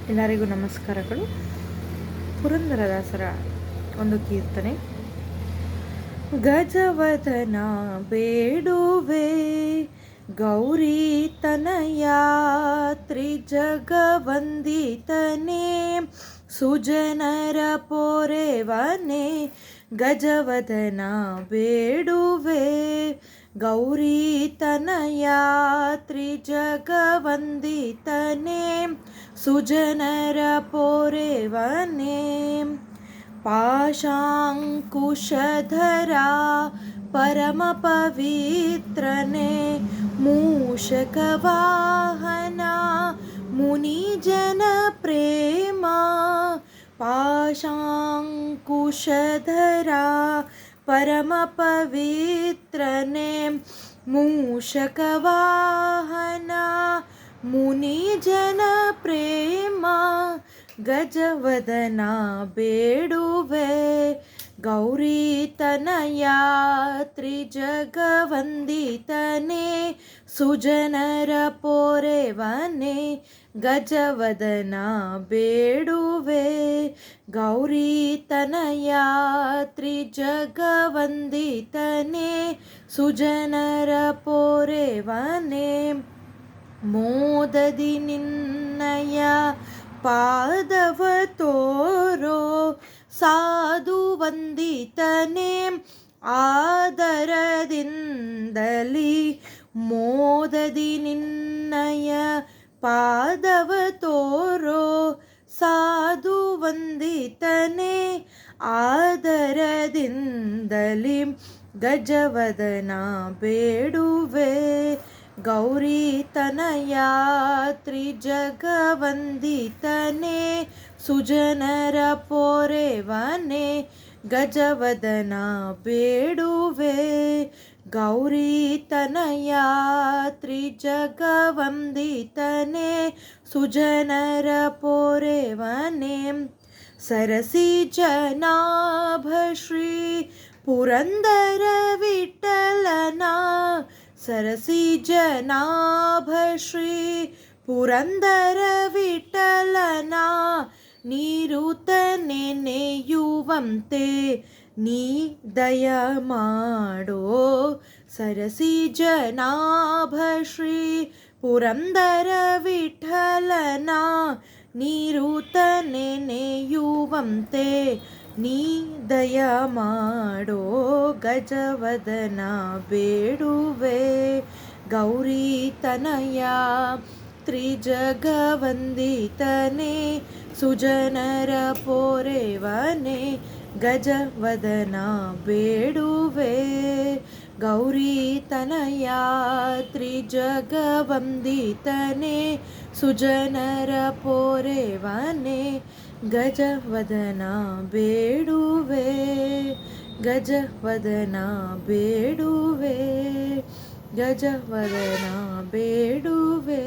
ಎಲ್ಲರಿಗೂ ನಮಸ್ಕಾರಗಳು. ಪುರಂದರದಾಸರ ಒಂದು ಕೀರ್ತನೆ. ಗಜವದನ ಬೇಡುವೆ ಗೌರಿ ತನಯ ತ್ರಿಜಗವಂದಿತನೇ ಸುಜನರ ಪೋರೆವನೇ. ಗಜವದನ ಬೇಡುವೆ ಗೌರಿ ತನಯ ತ್ರಿಜಗವಂದಿತನೇ ಸುಜನರ ಪೋರೆವನೇ. ಪಾಶಾಂಕುಶಧರಾ ಪರಮ ಪವಿತ್ರನೇ ಮೂಷಕವಾಹನ ಮುನಿಜನ ಪ್ರೇಮ. ಪಾಶಾಂಕುಶಧರಾ ಪರಮ ಪವಿತ್ರನೇ ಮೂಷಕವಾಹನ ಮುನಿಜನ ಪ್ರೇಮ. ಗಜವದನ ಬೇಡುವೆ ಗೌರಿ ತನಯ ತ್ರಿಜಗವಂದಿತನೇ ಸುಜನರ ಪೋರೆವನೇ. ಗಜವದನ ಬೇಡುವೆ ಗೌರಿ ತನಯ ತ್ರಿಜಗವಂದಿತನೇ ಸುಜನರ ಪೋರೆವನೇ. ಮೋದದಿ ನಿನ್ನಯ ಪಾದವ ತೋರೋ ಸಾಧು ವಂದಿತನೇ ಆದರದಿಂದಲಿ. ಮೋದದಿ ನಿನ್ನಯ ಪಾದವ ತೋರೋ ಸಾಧು ವಂದಿತನೇ ಆದರದಿಂದಲಿ. ಗಜವದನ ಬೇಡುವೆ ಗೌರಿ ತನಯ ತ್ರಿಜಗವಂದಿತನೇ ಸುಜನರ ಪೋರೆವನೇ. ಗಜವದನ ಬೇಡುವೆ ಗೌರಿ ತನಯ ತ್ರಿಜಗವಂದಿತನೇ ಸುಜನರ ಪೋರೆವನೇ. ಸರಸಿಜನಾಭ ಶ್ರೀ ಪುರಂದರ ವಿಠಲನ. ಸರಸಿಜನಾಭ ಶ್ರೀ ಪುರಂದರ ವಿಠಲನ ನಿರುತ ನೆನೆಯುವಂತೆ ನೀ ದಯ ಮಾಡೋ. ಸರಸಿಜನಾಭ ಶ್ರೀ ಪುರಂದರ ವಿಠಲನ ನಿರುತ ನೆನೆಯುವಂತೆ ನೀ ದಯ ಮಾಡೋ. ಗಜವದನ ಬೇಡುವೆ ಗೌರಿ ತನಯ ತ್ರಿಜಗವಂದಿತನೇ ಸುಜನರ ಪೋರೆವನೇ. ಗಜವದನ ಬೇಡುವೆ ಗೌರಿ ತನಯ ತ್ರಿಜಗವಂದಿತನೇ ಸುಜನರ ಪೋರೆವನೇ. ಗಜವದನ ಬೇಡುವೆ ಗಜವದನ ಬೇಡುವೆ ಗಜವದನ ಬೇಡುವೆ.